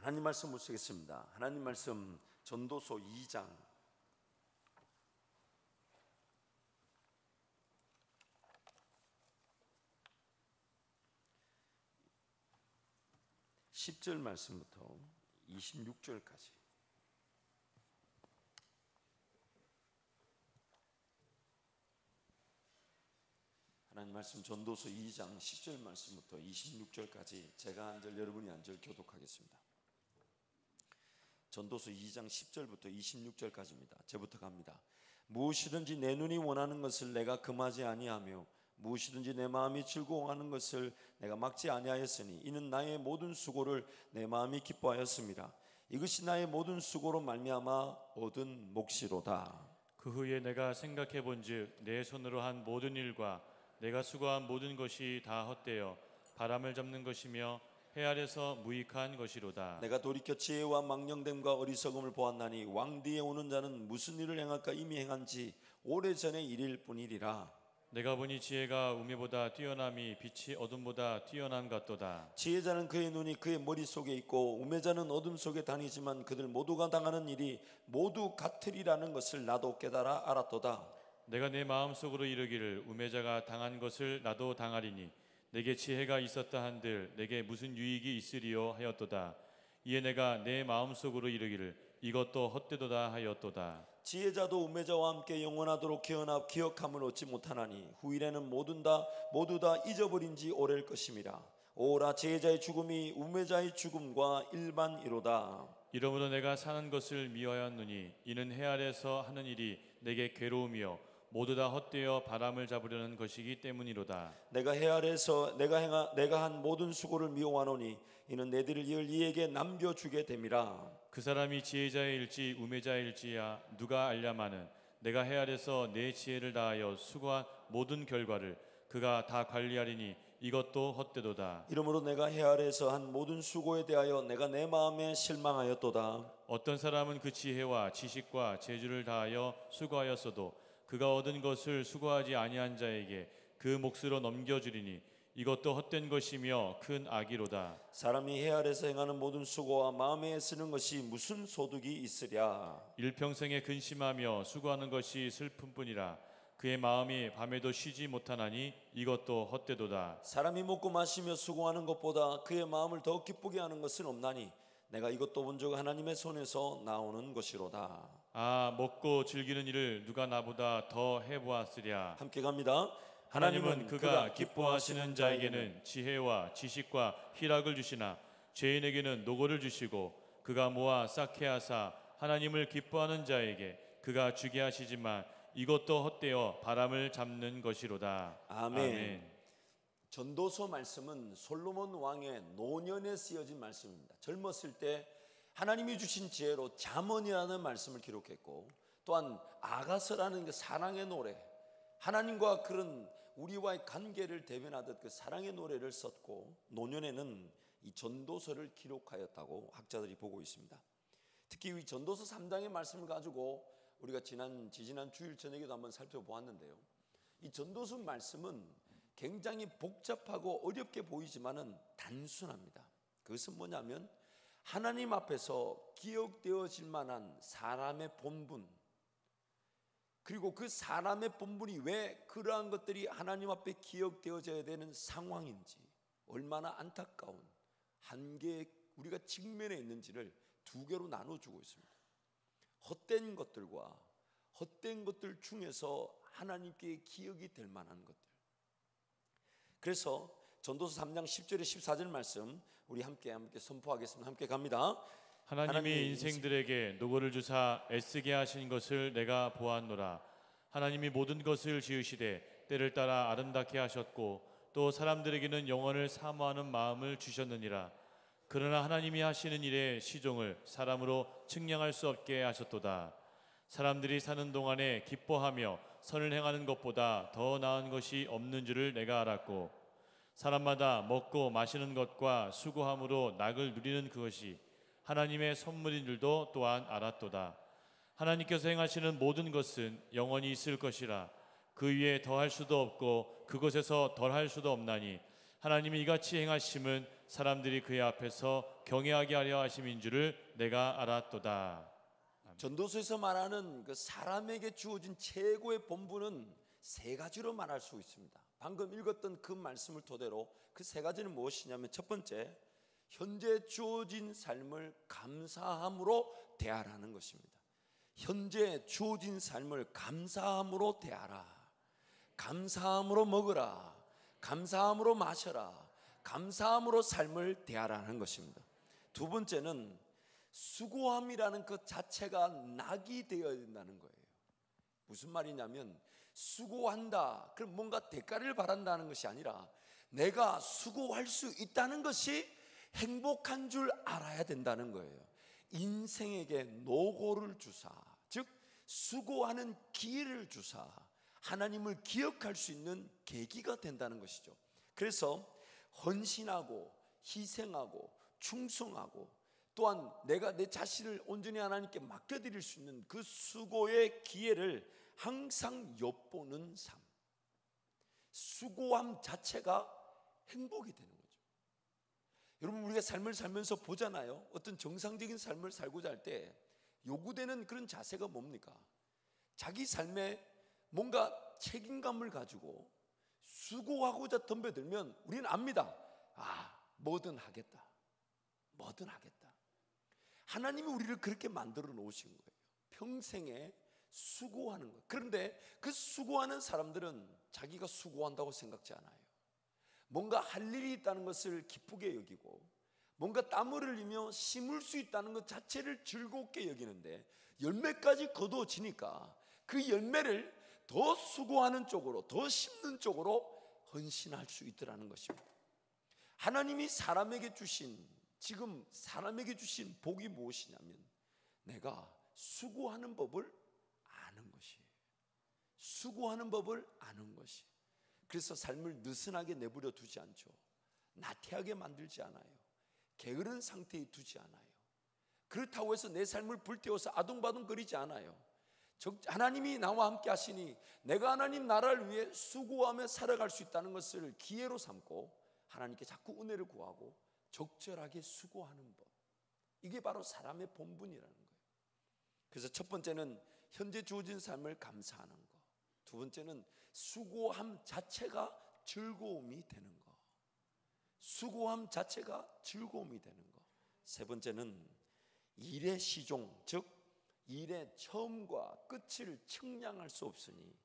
하나님 말씀 보시겠습니다. 하나님 말씀 전도서 2장 10절 말씀부터 26절까지. 하나님 말씀 전도서 2장 10절 말씀부터 26절까지 제가 한 절 여러분이 한 절 교독하겠습니다. 전도서 2장 10절부터 26절까지입니다. 제부터 갑니다. 무엇이든지 내 눈이 원하는 것을 내가 금하지 아니하며 무엇이든지 내 마음이 즐거워하는 것을 내가 막지 아니하였으니 이는 나의 모든 수고를 내 마음이 기뻐하였습니다. 이것이 나의 모든 수고로 말미암아 얻은 몫이로다. 그 후에 내가 생각해 본즉 내 손으로 한 모든 일과 내가 수고한 모든 것이 다 헛되어 바람을 잡는 것이며 해 아래서 무익한 것이로다. 내가 돌이켜 지혜와 망령됨과 어리석음을 보았나니 왕뒤에 오는 자는 무슨 일을 행할까 이미 행한지 오래전의 일일 뿐이리라. 내가 보니 지혜가 우매보다 뛰어남이 빛이 어둠보다 뛰어남 같도다. 지혜자는 그의 눈이 그의 머릿속에 있고 우매자는 어둠 속에 다니지만 그들 모두가 당하는 일이 모두 같으리라는 것을 나도 깨달아 알았도다. 내가 내 마음속으로 이르기를 우매자가 당한 것을 나도 당하리니 내게 지혜가 있었다 한들 내게 무슨 유익이 있으리요 하였도다. 이에 내가 내 마음속으로 이르기를 이것도 헛되도다 하였도다. 지혜자도 우매자와 함께 영원하도록 기억함을 얻지 못하나니 후일에는 모두 다 잊어버린 지 오래일 것임이라. 오라 지혜자의 죽음이 우매자의 죽음과 일반이로다. 이러므로 내가 사는 것을 미워하였느니 이는 해 아래서 하는 일이 내게 괴로움이요 모두 다 헛되어 바람을 잡으려는 것이기 때문이로다. 내가 해 아래서 내가 한 모든 수고를 미워하노니 이는 내들을 이에게 남겨주게 됨이라. 그 사람이 지혜자일지 우매자일지야 누가 알랴마는 내가 해 아래서 내 지혜를 다하여 수고한 모든 결과를 그가 다 관리하리니 이것도 헛되도다. 이러므로 내가 해 아래서 한 모든 수고에 대하여 내가 내 마음에 실망하였도다. 어떤 사람은 그 지혜와 지식과 재주를 다하여 수고하였어도 그가 얻은 것을 수고하지 아니한 자에게 그 몫으로 넘겨주리니 이것도 헛된 것이며 큰 악이로다. 사람이 해 아래서 행하는 모든 수고와 마음에 쓰는 것이 무슨 소득이 있으랴. 일평생에 근심하며 수고하는 것이 슬픔뿐이라. 그의 마음이 밤에도 쉬지 못하나니 이것도 헛되도다. 사람이 먹고 마시며 수고하는 것보다 그의 마음을 더 기쁘게 하는 것은 없나니 내가 이것도 본 적 하나님의 손에서 나오는 것이로다. 아, 먹고 즐기는 일을 누가 나보다 더 해보았으랴. 함께 갑니다. 하나님은 그가 기뻐하시는 자에게는 지혜와 지식과 희락을 주시나 죄인에게는 노고를 주시고 그가 모아 쌓게 하사 하나님을 기뻐하는 자에게 그가 주게 하시지만 이것도 헛되어 바람을 잡는 것이로다. 아멘. 전도서 말씀은 솔로몬 왕의 노년에 쓰여진 말씀입니다. 젊었을 때 하나님이 주신 지혜로 잠언이라는 말씀을 기록했고 또한 아가서라는 그 사랑의 노래, 하나님과 그런 우리와의 관계를 대변하듯 그 사랑의 노래를 썼고 노년에는 이 전도서를 기록하였다고 학자들이 보고 있습니다. 특히 이 전도서 3장의 말씀을 가지고 우리가 지난 주일 저녁에도 한번 살펴보았는데요. 이 전도서 말씀은 굉장히 복잡하고 어렵게 보이지만은 단순합니다. 그것은 뭐냐면 하나님 앞에서 기억되어질 만한 사람의 본분, 그리고 그 사람의 본분이 왜 그러한 것들이 하나님 앞에 기억되어져야 되는 상황인지, 얼마나 안타까운 한계에 우리가 직면해 있는지를 두 개로 나눠주고 있습니다. 헛된 것들과 헛된 것들 중에서 하나님께 기억이 될 만한 것들. 그래서 전도서 3장 10절에 14절 말씀 우리 함께 선포하겠습니다. 함께 갑니다. 하나님이 인생들에게 노고를 주사 애쓰게 하신 것을 내가 보았노라. 하나님이 모든 것을 지으시되 때를 따라 아름답게 하셨고 또 사람들에게는 영원을 사모하는 마음을 주셨느니라. 그러나 하나님이 하시는 일의 시종을 사람으로 측량할 수 없게 하셨도다. 사람들이 사는 동안에 기뻐하며 선을 행하는 것보다 더 나은 것이 없는 줄을 내가 알았고 사람마다 먹고 마시는 것과 수고함으로 낙을 누리는 그것이 하나님의 선물인 줄도 또한 알았도다. 하나님께서 행하시는 모든 것은 영원히 있을 것이라. 그 위에 더할 수도 없고 그것에서 덜할 수도 없나니 하나님이 이같이 행하심은 사람들이 그의 앞에서 경외하게 하려 하심인 줄을 내가 알았도다. 전도서에서 말하는 그 사람에게 주어진 최고의 본분은 세 가지로 말할 수 있습니다. 방금 읽었던 그 말씀을 토대로 그 세 가지는 무엇이냐면, 첫 번째, 현재 주어진 삶을 감사함으로 대하라는 것입니다. 현재 주어진 삶을 감사함으로 대하라. 감사함으로 먹으라. 감사함으로 마셔라. 감사함으로 삶을 대하라는 것입니다. 두 번째는 수고함이라는 것 자체가 낙이 되어야 된다는 거예요. 무슨 말이냐면, 수고한다, 그럼 뭔가 대가를 바란다는 것이 아니라 내가 수고할 수 있다는 것이 행복한 줄 알아야 된다는 거예요. 인생에게 노고를 주사, 즉 수고하는 기회를 주사 하나님을 기억할 수 있는 계기가 된다는 것이죠. 그래서 헌신하고 희생하고 충성하고 또한 내가 내 자신을 온전히 하나님께 맡겨드릴 수 있는 그 수고의 기회를 항상 엿보는 삶, 수고함 자체가 행복이 되는 거죠. 여러분, 우리가 삶을 살면서 보잖아요. 어떤 정상적인 삶을 살고자 할 때 요구되는 그런 자세가 뭡니까? 자기 삶에 뭔가 책임감을 가지고 수고하고자 덤벼들면 우리는 압니다. 뭐든 하겠다. 뭐든 하겠다. 하나님이 우리를 그렇게 만들어 놓으신 거예요. 평생에 수고하는 거예요. 그런데 그 수고하는 사람들은 자기가 수고한다고 생각지 않아요. 뭔가 할 일이 있다는 것을 기쁘게 여기고, 뭔가 땀을 흘리며 심을 수 있다는 것 자체를 즐겁게 여기는데, 열매까지 거두어지니까 그 열매를 더 수고하는 쪽으로, 더 심는 쪽으로 헌신할 수 있더라는 것입니다. 하나님이 사람에게 주신, 지금 사람에게 주신 복이 무엇이냐면, 내가 수고하는 법을 아는 것이에요. 수고하는 법을 아는 것이. 그래서 삶을 느슨하게 내버려 두지 않죠. 나태하게 만들지 않아요. 게으른 상태에 두지 않아요. 그렇다고 해서 내 삶을 불태워서 아둥바둥거리지 않아요. 하나님이 나와 함께 하시니 내가 하나님 나라를 위해 수고하며 살아갈 수 있다는 것을 기회로 삼고 하나님께 자꾸 은혜를 구하고 적절하게 수고하는 법, 이게 바로 사람의 본분이라는 거예요. 그래서 첫 번째는 현재 주어진 삶을 감사하는 것, 두 번째는 수고함 자체가 즐거움이 되는 것, 수고함 자체가 즐거움이 되는 것, 세 번째는 일의 시종, 즉 일의 처음과 끝을 측량할 수 없으니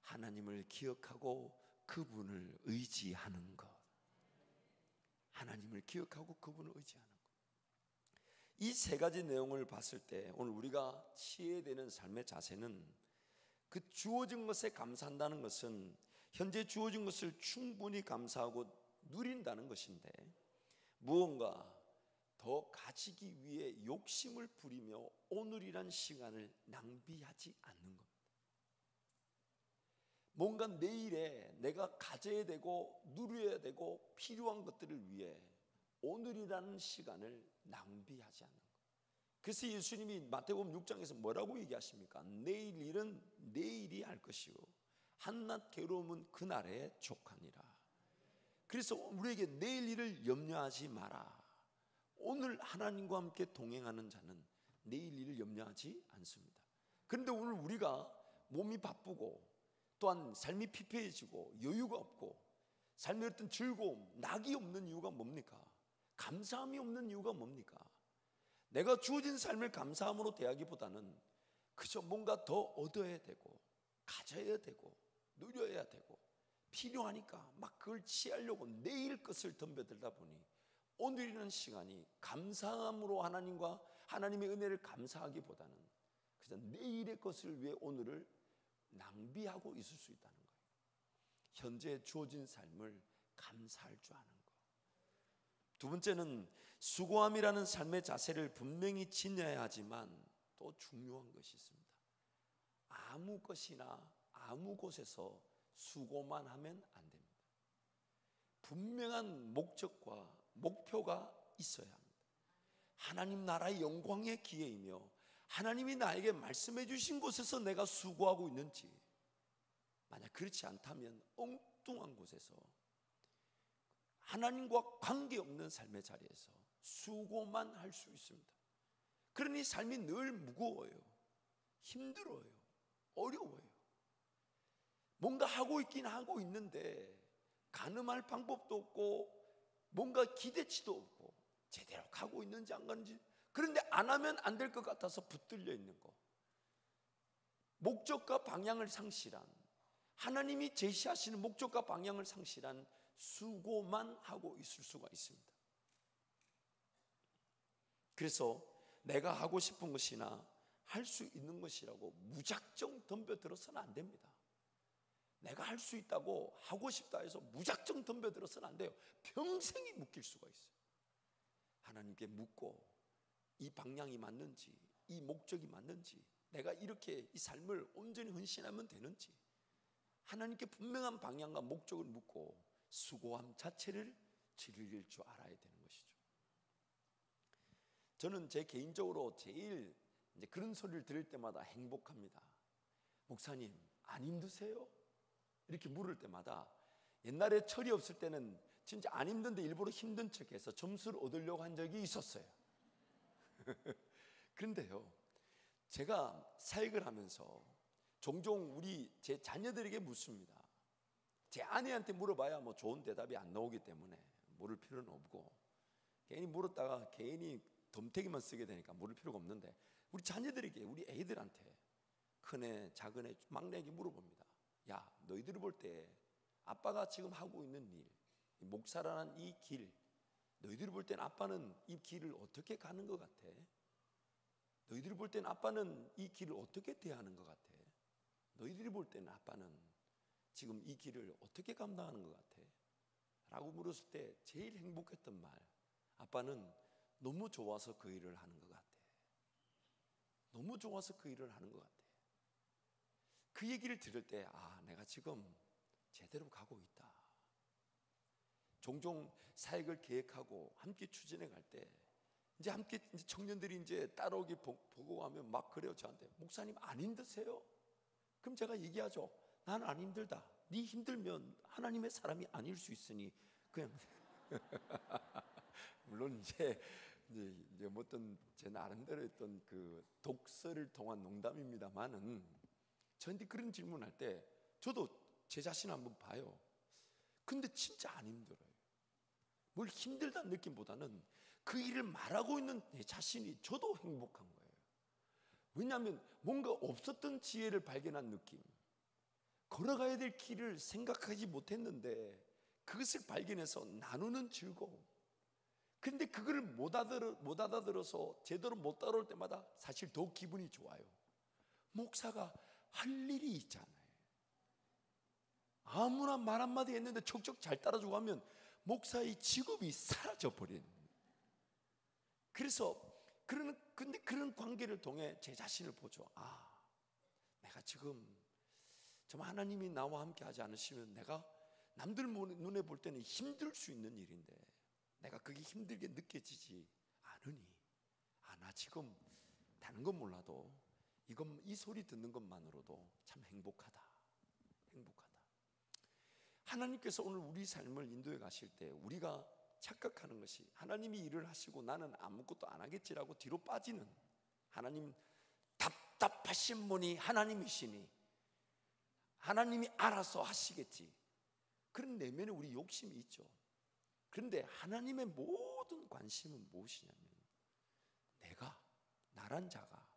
하나님을 기억하고 그분을 의지하는 것. 하나님을 기억하고 그분을 의지하는 것. 이 세 가지 내용을 봤을 때 오늘 우리가 취해야 되는 삶의 자세는, 그 주어진 것에 감사한다는 것은 현재 주어진 것을 충분히 감사하고 누린다는 것인데, 무언가 더 가지기 위해 욕심을 부리며 오늘이란 시간을 낭비하지 않는 겁니다. 뭔가 내일에 내가 가져야 되고 누려야 되고 필요한 것들을 위해 오늘이라는 시간을 낭비하지 않는 것. 그래서 예수님이 마태복음 6장에서 뭐라고 얘기하십니까? 내일 일은 내일이 할 것이요 한낱 괴로움은 그날에 족하니라. 그래서 우리에게 내일 일을 염려하지 마라. 오늘 하나님과 함께 동행하는 자는 내일 일을 염려하지 않습니다. 그런데 오늘 우리가 몸이 바쁘고 또한 삶이 피폐해지고 여유가 없고 삶의 어떤 즐거움, 낙이 없는 이유가 뭡니까? 감사함이 없는 이유가 뭡니까? 내가 주어진 삶을 감사함으로 대하기보다는 그저 뭔가 더 얻어야 되고 가져야 되고 누려야 되고 필요하니까 막 그걸 취하려고 내일 것을 덤벼들다 보니 오늘이라는 시간이 감사함으로 하나님과 하나님의 은혜를 감사하기보다는 그저 내일의 것을 위해 오늘을 낭비하고 있을 수 있다는 거예요. 현재 주어진 삶을 감사할 줄 아는 것. 두 번째는 수고함이라는 삶의 자세를 분명히 지녀야 하지만 또 중요한 것이 있습니다. 아무 것이나 아무 곳에서 수고만 하면 안 됩니다. 분명한 목적과 목표가 있어야 합니다. 하나님 나라의 영광의 기회이며 하나님이 나에게 말씀해 주신 곳에서 내가 수고하고 있는지, 만약 그렇지 않다면 엉뚱한 곳에서 하나님과 관계없는 삶의 자리에서 수고만 할 수 있습니다. 그러니 삶이 늘 무거워요. 힘들어요. 어려워요. 뭔가 하고 있긴 하고 있는데 가늠할 방법도 없고 뭔가 기대치도 없고 제대로 가고 있는지 안 가는지, 그런데 안 하면 안 될 것 같아서 붙들려 있는 거, 목적과 방향을 상실한, 하나님이 제시하시는 목적과 방향을 상실한 수고만 하고 있을 수가 있습니다. 그래서 내가 하고 싶은 것이나 할 수 있는 것이라고 무작정 덤벼들어서는 안 됩니다. 내가 할 수 있다고 하고 싶다 해서 무작정 덤벼들어서는 안 돼요. 평생이 묶일 수가 있어요. 하나님께 묻고 이 방향이 맞는지, 이 목적이 맞는지, 내가 이렇게 이 삶을 온전히 헌신하면 되는지 하나님께 분명한 방향과 목적을 묻고 수고함 자체를 즐길 줄 알아야 되는 것이죠. 저는 제 개인적으로 제일 이제 그런 소리를 들을 때마다 행복합니다. 목사님, 안 힘드세요? 이렇게 물을 때마다, 옛날에 철이 없을 때는 진짜 안 힘든데 일부러 힘든 척해서 점수를 얻으려고 한 적이 있었어요. 그런데요, 제가 사역을 하면서 종종 제 자녀들에게 묻습니다. 제 아내한테 물어봐야 뭐 좋은 대답이 안 나오기 때문에 물을 필요는 없고, 괜히 물었다가 괜히 덤태기만 쓰게 되니까 물을 필요가 없는데, 우리 자녀들에게, 우리 애들한테, 큰애, 작은애, 막내에게 물어봅니다. 야, 너희들이 볼 때 아빠가 지금 하고 있는 일, 목사라는 이 길, 너희들이 볼 때는 아빠는 이 길을 어떻게 가는 것 같아? 너희들이 볼 때는 아빠는 이 길을 어떻게 대하는 것 같아? 너희들이 볼 때는 아빠는 지금 이 길을 어떻게 감당하는 것 같아? 라고 물었을 때 제일 행복했던 말, 아빠는 너무 좋아서 그 일을 하는 것 같아. 너무 좋아서 그 일을 하는 것 같아. 그 얘기를 들을 때, 아, 내가 지금 제대로 가고 있다. 종종 사역을 계획하고 함께 추진해 갈 때, 이제 함께 청년들이 이제 따라오기 보고 하면 막 그래요, 저한테. 목사님, 안 힘드세요? 그럼 제가 얘기하죠. 나는 안 힘들다. 네 힘들면 하나님의 사람이 아닐 수 있으니 그냥 물론 이제 어떤 제 나름대로 했던 그 독서를 통한 농담입니다만은, 저한테 그런 질문할 때 저도 제 자신을 한번 봐요. 근데 진짜 안 힘들어요. 뭘 힘들다는 느낌보다는 그 일을 말하고 있는 내 자신이 저도 행복한 거예요. 왜냐하면 뭔가 없었던 지혜를 발견한 느낌, 걸어가야 될 길을 생각하지 못했는데 그것을 발견해서 나누는 즐거움. 근데 그걸 못 알아들어서 제대로 못 따라올 때마다 사실 더 기분이 좋아요. 목사가 할 일이 있잖아요. 아무나 말 한마디 했는데 척척 잘 따라주고 하면 목사의 직업이 사라져버린. 그래서 근데 그런 관계를 통해 제 자신을 보죠. 아, 내가 지금 정말 하나님이 나와 함께 하지 않으시면 내가 남들 눈에 볼 때는 힘들 수 있는 일인데 내가 그게 힘들게 느껴지지 않으니, 아, 나 지금 다른 건 몰라도 이 소리 듣는 것만으로도 참 행복하다. 하나님께서 오늘 우리 삶을 인도해 가실 때 우리가 착각하는 것이, 하나님이 일을 하시고 나는 아무것도 안 하겠지라고 뒤로 빠지는, 하나님 답답하신 분이 하나님이시니 하나님이 알아서 하시겠지, 그런 내면에 우리 욕심이 있죠. 그런데 하나님의 모든 관심은 무엇이냐면, 나란 자가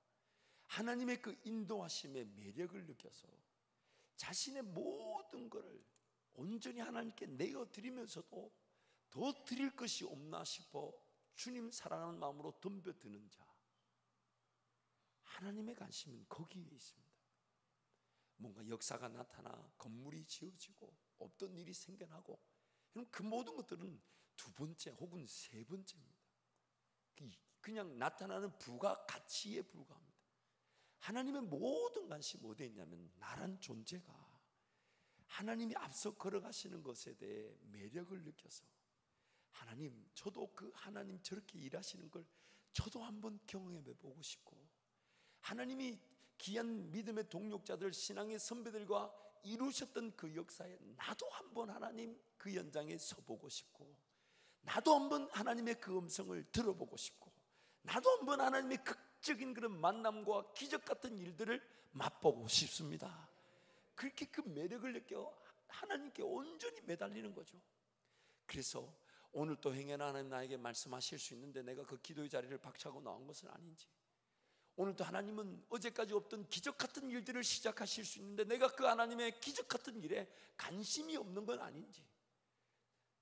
하나님의 그 인도하심의 매력을 느껴서 자신의 모든 것을 온전히 하나님께 내어드리면서도 더 드릴 것이 없나 싶어 주님 사랑하는 마음으로 덤벼드는 자, 하나님의 관심은 거기에 있습니다. 뭔가 역사가 나타나 건물이 지어지고 없던 일이 생겨나고, 그 모든 것들은 두 번째 혹은 세 번째입니다. 그냥 나타나는 부가가치에 불과합니다. 하나님의 모든 관심이 어디에 있냐면, 나란 존재가 하나님이 앞서 걸어가시는 것에 대해 매력을 느껴서, 하나님, 저도 그 하나님 저렇게 일하시는 걸 저도 한번 경험해 보고 싶고, 하나님이 귀한 믿음의 동력자들, 신앙의 선배들과 이루셨던 그 역사에 나도 한번 하나님 그 현장에 서보고 싶고, 나도 한번 하나님의 그 음성을 들어보고 싶고, 나도 한번 하나님의 극적인 그런 만남과 기적 같은 일들을 맛보고 싶습니다. 그렇게 그 매력을 느껴 하나님께 온전히 매달리는 거죠. 그래서 오늘 또 행여나 하나님 나에게 말씀하실 수 있는데 내가 그 기도의 자리를 박차고 나온 것은 아닌지, 오늘도 하나님은 어제까지 없던 기적 같은 일들을 시작하실 수 있는데 내가 그 하나님의 기적 같은 일에 관심이 없는 건 아닌지,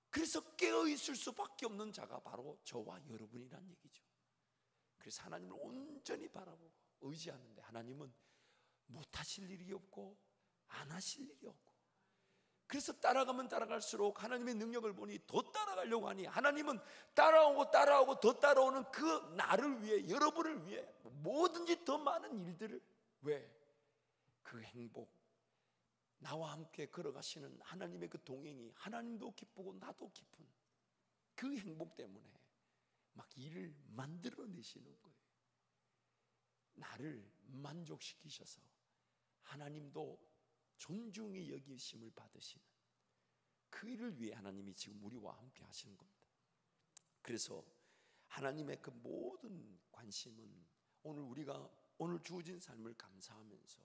그래서 깨어있을 수밖에 없는 자가 바로 저와 여러분이란 얘기죠. 그래서 하나님을 온전히 바라보고 의지하는데 하나님은 못하실 일이 없고 안 하실 일이 없고, 그래서 따라가면 따라갈수록 하나님의 능력을 보니 더 따라가려고 하니 하나님은 따라오고 더 따라오는 그 나를 위해, 여러분을 위해 뭐든지 더 많은 일들을, 왜? 그 행복, 나와 함께 걸어가시는 하나님의 그 동행이 하나님도 기쁘고 나도 기쁜 그 행복 때문에 막 일을 만들어내시는 거예요. 나를 만족시키셔서 하나님도 존중이 여기심을 받으시는 그 일을 위해 하나님이 지금 우리와 함께 하시는 겁니다. 그래서 하나님의 그 모든 관심은 오늘 우리가 오늘 주어진 삶을 감사하면서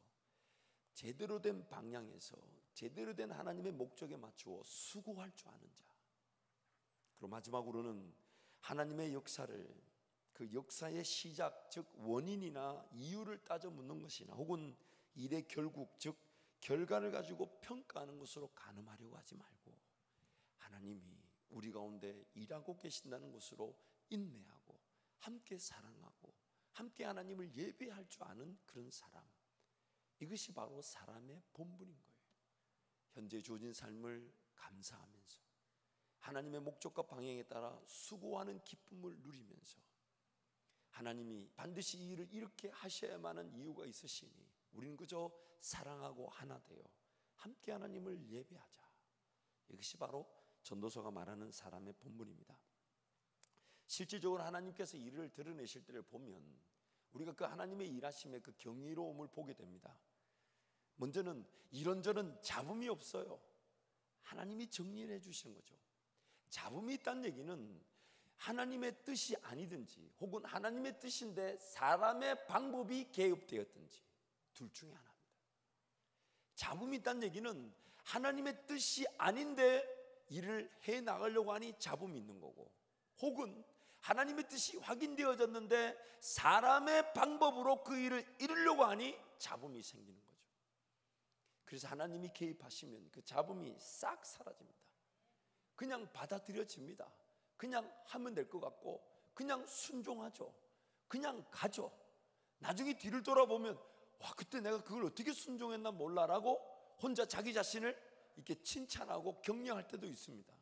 제대로 된 방향에서 제대로 된 하나님의 목적에 맞추어 수고할 줄 아는 자, 그리고 마지막으로는 하나님의 역사를 그 역사의 시작, 즉 원인이나 이유를 따져 묻는 것이나 혹은 일의 결국, 즉 결과를 가지고 평가하는 것으로 가늠하려고 하지 말고 하나님이 우리 가운데 일하고 계신다는 것으로 인내하고 함께 사랑하고 함께 하나님을 예배할 줄 아는 그런 사람, 이것이 바로 사람의 본분인 거예요. 현재 주어진 삶을 감사하면서 하나님의 목적과 방향에 따라 수고하는 기쁨을 누리면서 하나님이 반드시 이 일을 이렇게 하셔야만 하는 이유가 있으시니 우리는 그저 사랑하고 하나 되어 함께 하나님을 예배하자. 이것이 바로 전도서가 말하는 사람의 본분입니다. 실질적으로 하나님께서 일을 드러내실 때를 보면 우리가 그 하나님의 일하심의 그 경이로움을 보게 됩니다. 먼저는 이런저런 잡음이 없어요. 하나님이 정리를 해주시는 거죠. 잡음이 있다는 얘기는 하나님의 뜻이 아니든지 혹은 하나님의 뜻인데 사람의 방법이 개입되었든지 둘 중에 하나입니다. 잡음이 있다는 얘기는 하나님의 뜻이 아닌데 일을 해 나가려고 하니 잡음이 있는 거고, 혹은 하나님의 뜻이 확인되어졌는데 사람의 방법으로 그 일을 이루려고 하니 잡음이 생기는 거죠. 그래서 하나님이 개입하시면 그 잡음이 싹 사라집니다. 그냥 받아들여집니다. 그냥 하면 될 것 같고 그냥 순종하죠. 그냥 가죠. 나중에 뒤를 돌아보면 와, 그때 내가 그걸 어떻게 순종했나 몰라라고 혼자 자기 자신을 이렇게 칭찬하고 격려할 때도 있습니다.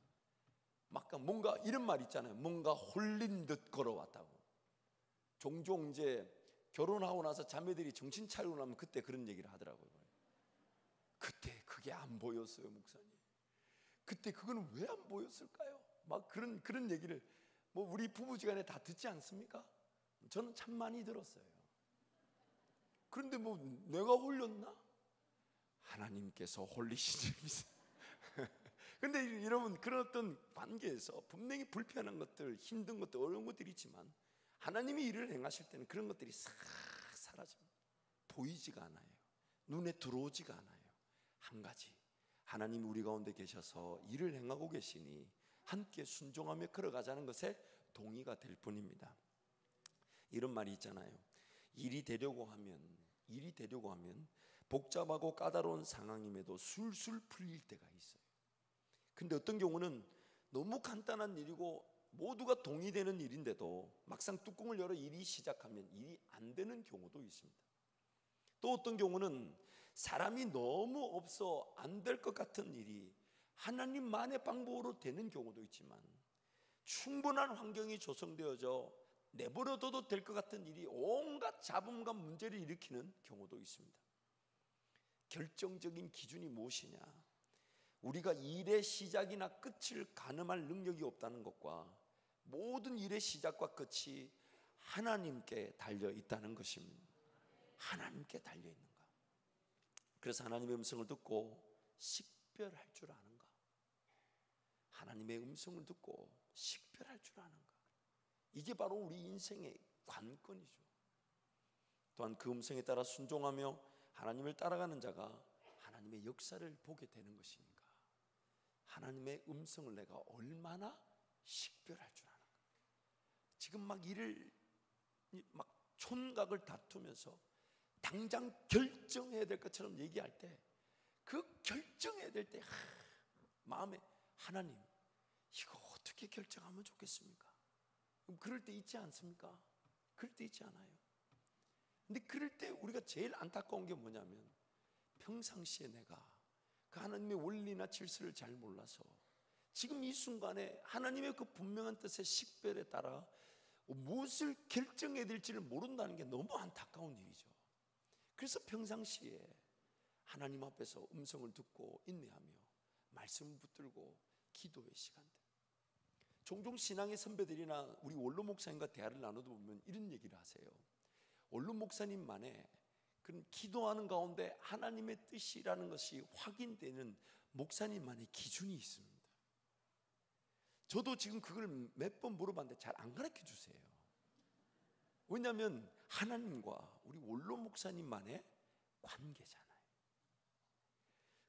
막 뭔가 이런 말 있잖아요. 뭔가 홀린 듯 걸어왔다고. 종종 이제 결혼하고 나서 자매들이 정신 차리고 나면 그때 그런 얘기를 하더라고요. 그때 그게 안 보였어요, 목사님. 그때 그거는 왜 안 보였을까요? 막 그런 얘기를 뭐 우리 부부지간에 다 듣지 않습니까? 저는 참 많이 들었어요. 그런데 뭐 내가 홀렸나? 하나님께서 홀리신 적이 있어요. 그런데 여러분, 그런 어떤 관계에서 분명히 불편한 것들, 힘든 것들, 어려운 것들이 있지만 하나님이 일을 행하실 때는 그런 것들이 싹 사라집니다. 보이지가 않아요. 눈에 들어오지가 않아요. 한 가지, 하나님이 우리 가운데 계셔서 일을 행하고 계시니 함께 순종하며 걸어가자는 것에 동의가 될 뿐입니다. 이런 말이 있잖아요. 일이 되려고 하면 복잡하고 까다로운 상황임에도 술술 풀릴 때가 있어요. 근데 어떤 경우는 너무 간단한 일이고 모두가 동의되는 일인데도 막상 뚜껑을 열어 일이 시작하면 일이 안 되는 경우도 있습니다. 또 어떤 경우는 사람이 너무 없어 안 될 것 같은 일이 하나님만의 방법으로 되는 경우도 있지만 충분한 환경이 조성되어져 내버려둬도 될 것 같은 일이 온갖 잡음과 문제를 일으키는 경우도 있습니다. 결정적인 기준이 무엇이냐? 우리가 일의 시작이나 끝을 가늠할 능력이 없다는 것과 모든 일의 시작과 끝이 하나님께 달려 있다는 것입니다. 하나님께 달려 있는가? 그래서 하나님의 음성을 듣고 식별할 줄 아는가? 하나님의 음성을 듣고 식별할 줄 아는가? 이게 바로 우리 인생의 관건이죠. 또한 그 음성에 따라 순종하며 하나님을 따라가는 자가 하나님의 역사를 보게 되는 것이니까 하나님의 음성을 내가 얼마나 식별할 줄 아는가? 지금 막 일을 막 촌각을 다투면서 당장 결정해야 될 것처럼 얘기할 때 그 결정해야 될 때 마음에 하나님 이거 어떻게 결정하면 좋겠습니까? 그럴 때 있지 않습니까? 그럴 때 있지 않아요? 근데 그럴 때 우리가 제일 안타까운 게 뭐냐면 평상시에 내가 그 하나님의 원리나 질서를 잘 몰라서 지금 이 순간에 하나님의 그 분명한 뜻의 식별에 따라 무엇을 결정해야 될지를 모른다는 게 너무 안타까운 일이죠. 그래서 평상시에 하나님 앞에서 음성을 듣고 인내하며 말씀을 붙들고 기도의 시간들. 종종 신앙의 선배들이나 우리 원로 목사님과 대화를 나누다 보면 이런 얘기를 하세요. 원로 목사님만의 그런 기도하는 가운데 하나님의 뜻이라는 것이 확인되는 목사님만의 기준이 있습니다. 저도 지금 그걸 몇 번 물어봤는데 잘 안 가르쳐 주세요. 왜냐하면 하나님과 우리 원로 목사님만의 관계잖아요.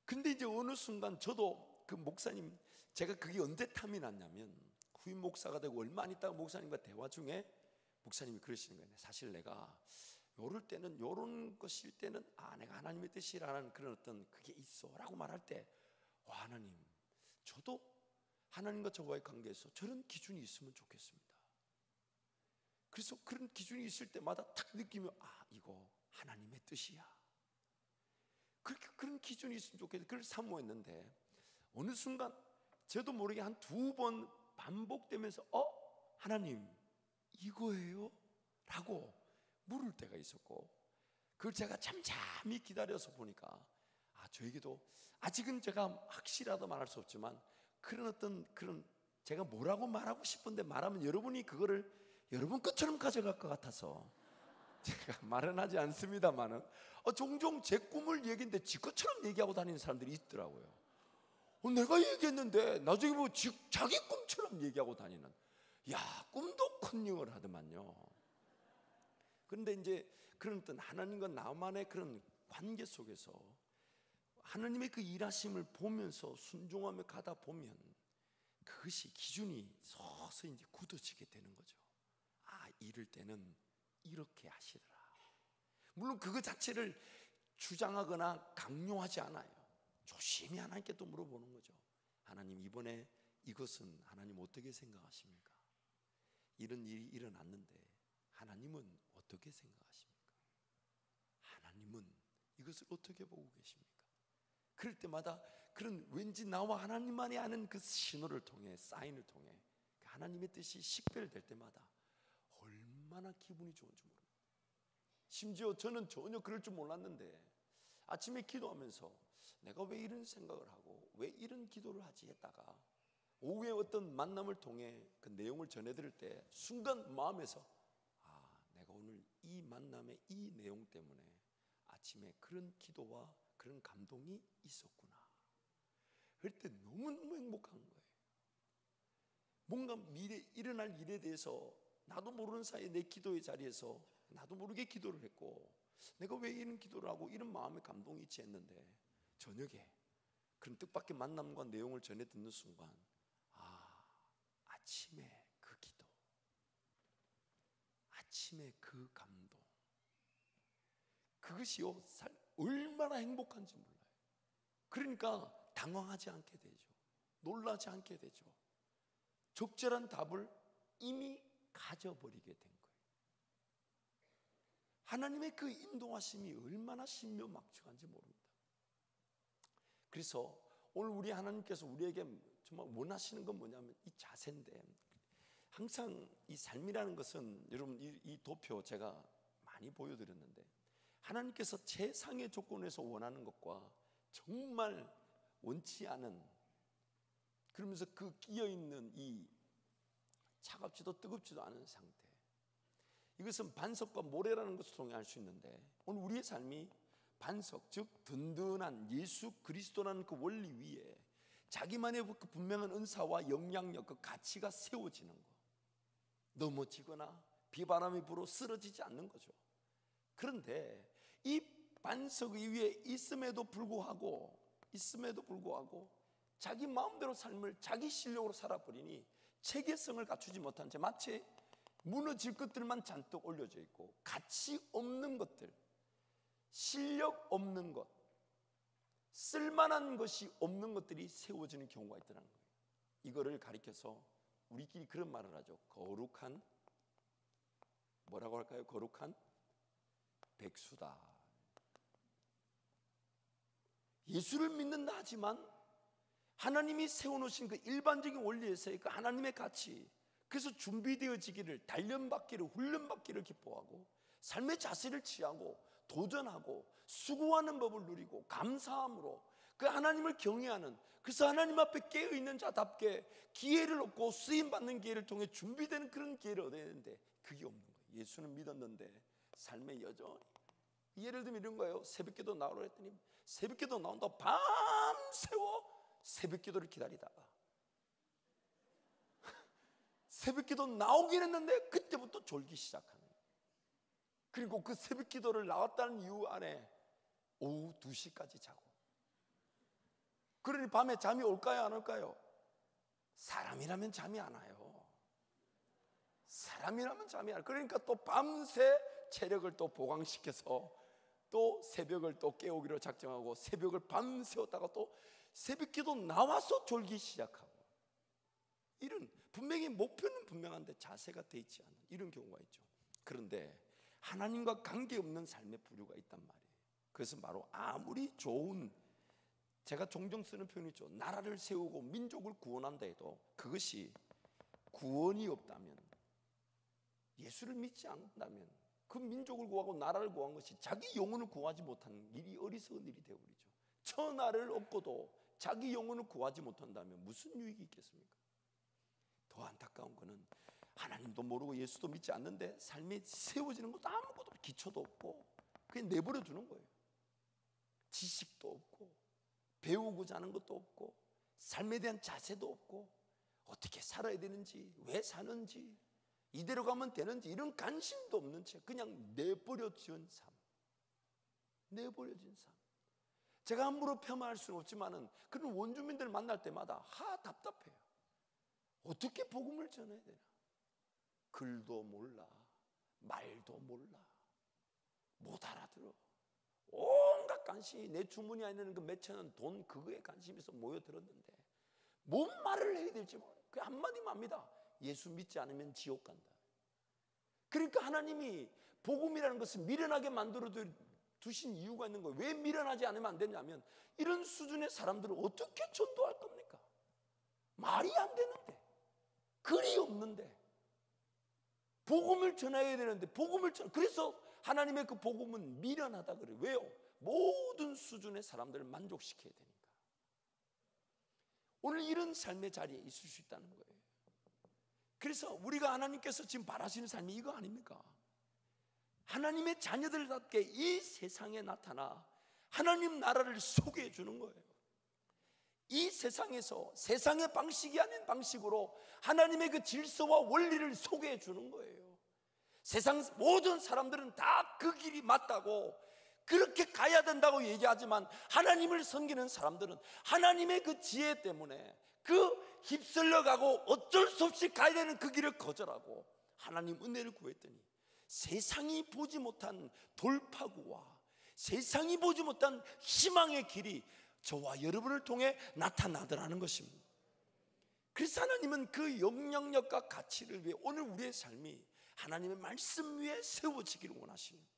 근데 이제 어느 순간 저도 그 목사님, 제가 그게 언제 탐이 났냐면 후임 목사가 되고 얼마 안 있다가 목사님과 대화 중에 목사님이 그러시는 거예요. 사실 내가 요럴 때는 요런 것일 때는 내가 하나님의 뜻이라는 그런 어떤 그게 있어 라고 말할 때 하나님, 저도 하나님과 저와의 관계에서 저런 기준이 있으면 좋겠습니다. 그래서 그런 기준이 있을 때마다 탁 느끼면 이거 하나님의 뜻이야. 그렇게 그런 기준이 있으면 좋겠다. 그걸 사모했는데 어느 순간 저도 모르게 한 2번 반복되면서 하나님 이거예요? 라고 물을 때가 있었고 그걸 제가 잠잠히 기다려서 보니까 저에게도 아직은 제가 확실하다 말할 수 없지만 그런 어떤 그런 제가 뭐라고 말하고 싶은데 말하면 여러분이 그거를 여러분 것처럼 가져갈 것 같아서 제가 말은 하지 않습니다만은 종종 제 꿈을 얘기했는데 지 것처럼 얘기하고 다니는 사람들이 있더라고요. 내가 얘기했는데 나중에 보면 자기 꿈처럼 얘기하고 다니는, 꿈도 큰 영을 하더만요. 그런데 이제 그런 어떤 하나님과 나만의 그런 관계 속에서 하나님의 그 일하심을 보면서 순종하며 가다 보면 그것이 기준이 서서히 이제 굳어지게 되는 거죠. 이럴 때는 이렇게 하시더라. 물론 그거 자체를 주장하거나 강요하지 않아요. 조심히 하나님께 또 물어보는 거죠. 하나님, 이번에 이것은 하나님 어떻게 생각하십니까? 이런 일이 일어났는데 하나님은 어떻게 생각하십니까? 하나님은 이것을 어떻게 보고 계십니까? 그럴 때마다 그런 왠지 나와 하나님만이 아는 그 신호를 통해, 사인을 통해 하나님의 뜻이 식별될 때마다 얼마나 기분이 좋은지 모릅니다. 심지어 저는 전혀 그럴 줄 몰랐는데 아침에 기도하면서 내가 왜 이런 생각을 하고 왜 이런 기도를 하지 했다가 오후에 어떤 만남을 통해 그 내용을 전해드릴 때 순간 마음에서 내가 오늘 이 만남의 이 내용 때문에 아침에 그런 기도와 그런 감동이 있었구나. 그럴 때 너무너무 행복한 거예요. 뭔가 미래 일어날 일에 대해서 나도 모르는 사이에 내 기도의 자리에서 나도 모르게 기도를 했고 내가 왜 이런 기도를 하고 이런 마음의 감동이 있지 했는데 저녁에 그런 뜻밖의 만남과 내용을 전해 듣는 순간 아침에 그 기도, 아침에 그 감동, 그것이요 얼마나 행복한지 몰라요. 그러니까 당황하지 않게 되죠. 놀라지 않게 되죠. 적절한 답을 이미 가져버리게 된 거예요. 하나님의 그 인도하심이 얼마나 신묘막측한지 모릅니다. 그래서 오늘 우리 하나님께서 우리에게 정말 원하시는 건 뭐냐면 이 자세인데, 항상 이 삶이라는 것은 여러분 이 도표 제가 많이 보여드렸는데 하나님께서 최상의 조건에서 원하는 것과 정말 원치 않은, 그러면서 그 끼어있는 이 차갑지도 뜨겁지도 않은 상태, 이것은 반석과 모래라는 것을 통해 알 수 있는데 오늘 우리의 삶이 반석, 즉 든든한 예수 그리스도라는 그 원리 위에 자기만의 그 분명한 은사와 영향력, 그 가치가 세워지는 거. 넘어지거나 비바람이 불어 쓰러지지 않는 거죠. 그런데 이 반석 위에 있음에도 불구하고 자기 마음대로 삶을 자기 실력으로 살아버리니 체계성을 갖추지 못한 채 마치 무너질 것들만 잔뜩 올려져 있고 가치 없는 것들, 실력 없는 것, 쓸만한 것이 없는 것들이 세워지는 경우가 있더라는 거예요. 이거를 가리켜서 우리끼리 그런 말을 하죠. 거룩한, 뭐라고 할까요? 거룩한 백수다. 예수를 믿는다 하지만 하나님이 세워놓으신 그 일반적인 원리에서의 그 하나님의 가치, 그래서 준비되어지기를, 단련받기를, 훈련받기를 기뻐하고 삶의 자세를 취하고 도전하고 수고하는 법을 누리고 감사함으로 그 하나님을 경외하는, 그래서 하나님 앞에 깨어있는 자답게 기회를 얻고 쓰임받는 기회를 통해 준비되는 그런 기회를 얻어야 되는데 그게 없는 거예요. 예수는 믿었는데 삶에 여전히, 예를 들면 이런 거예요. 새벽기도 나오라 했더니 새벽기도 나온다고 밤새워 새벽기도를 기다리다가 새벽기도 나오긴 했는데 그때부터 졸기 시작하는 거예요. 그리고 그 새벽기도를 나왔다는 이유 안에 오후 2시까지 자고, 그러니 밤에 잠이 올까요 안 올까요? 사람이라면 잠이 안 와요. 사람이라면 잠이 안 와요. 그러니까 또 밤새 체력을 또 보강시켜서 또 새벽을 또 깨우기로 작정하고 새벽을 밤새웠다가 또 새벽기도 나와서 졸기 시작하고, 이런 분명히 목표는 분명한데 자세가 돼 있지 않은 이런 경우가 있죠. 그런데 하나님과 관계없는 삶의 부류가 있단 말이에요. 그것은 바로 아무리 좋은, 제가 종종 쓰는 표현이죠. 나라를 세우고 민족을 구원한다 해도 그것이 구원이 없다면, 예수를 믿지 않는다면 그 민족을 구하고 나라를 구한 것이 자기 영혼을 구하지 못하는 일이 어리석은 일이 되어버리죠. 천하를 얻고도 자기 영혼을 구하지 못한다면 무슨 유익이 있겠습니까? 더 안타까운 것은 하나님도 모르고 예수도 믿지 않는데 삶에 세워지는 것도 아무것도 기초도 없고 그냥 내버려 두는 거예요. 지식도 없고 배우고자 하는 것도 없고 삶에 대한 자세도 없고 어떻게 살아야 되는지, 왜 사는지, 이대로 가면 되는지 이런 관심도 없는 채 그냥 내버려진 삶. 내버려진 삶. 제가 함부로 폄하할 수는 없지만은 그런 원주민들 만날 때마다 답답해요. 어떻게 복음을 전해야 되나? 글도 몰라, 말도 몰라, 못 알아들어. 온갖 관심이, 내 주머니 안에 있는 그 몇천원 돈 그거에 관심에서 모여들었는데 뭔 말을 해야 될지 모르겠어요. 그 한마디만 합니다. 예수 믿지 않으면 지옥 간다. 그러니까 하나님이 복음이라는 것을 미련하게 만들어 두신 이유가 있는 거예요. 왜 미련하지 않으면 안 되냐면 이런 수준의 사람들을 어떻게 전도할 겁니까? 말이 안 되는데, 글이 없는데 복음을 전해야 되는데 그래서 하나님의 그 복음은 미련하다 그래요. 왜요? 모든 수준의 사람들을 만족시켜야 되니까. 오늘 이런 삶의 자리에 있을 수 있다는 거예요. 그래서 우리가 하나님께서 지금 바라시는 삶이 이거 아닙니까? 하나님의 자녀들답게 이 세상에 나타나 하나님 나라를 소개해 주는 거예요. 이 세상에서 세상의 방식이 아닌 방식으로 하나님의 그 질서와 원리를 소개해 주는 거예요. 세상 모든 사람들은 다 그 길이 맞다고 그렇게 가야 된다고 얘기하지만 하나님을 섬기는 사람들은 하나님의 그 지혜 때문에 그 휩쓸려 가고 어쩔 수 없이 가야 되는 그 길을 거절하고 하나님 은혜를 구했더니 세상이 보지 못한 돌파구와 세상이 보지 못한 희망의 길이 저와 여러분을 통해 나타나더라는 것입니다. 그래서 하나님은 그 영향력과 가치를 위해 오늘 우리의 삶이 하나님의 말씀 위에 세워지기를 원하십니다.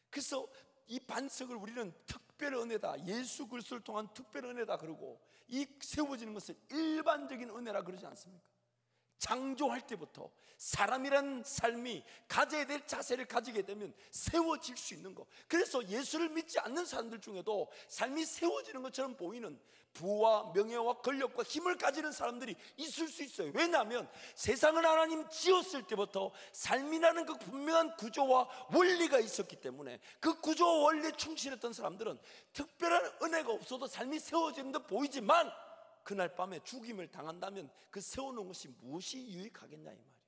그래서 이 반석을 우리는 특별 은혜다, 예수 그리스도를 통한 특별 은혜다 그러고 이 세워지는 것을 일반적인 은혜라 그러지 않습니까? 창조할 때부터 사람이란 삶이 가져야 될 자세를 가지게 되면 세워질 수 있는 거. 그래서 예수를 믿지 않는 사람들 중에도 삶이 세워지는 것처럼 보이는 부와 명예와 권력과 힘을 가지는 사람들이 있을 수 있어요. 왜냐하면 세상을 하나님 지었을 때부터 삶이라는 그 분명한 구조와 원리가 있었기 때문에 그 구조와 원리에 충실했던 사람들은 특별한 은혜가 없어도 삶이 세워지는 듯 보이지만 그날 밤에 죽임을 당한다면 그 세워놓은 것이 무엇이 유익하겠냐 이 말이에요.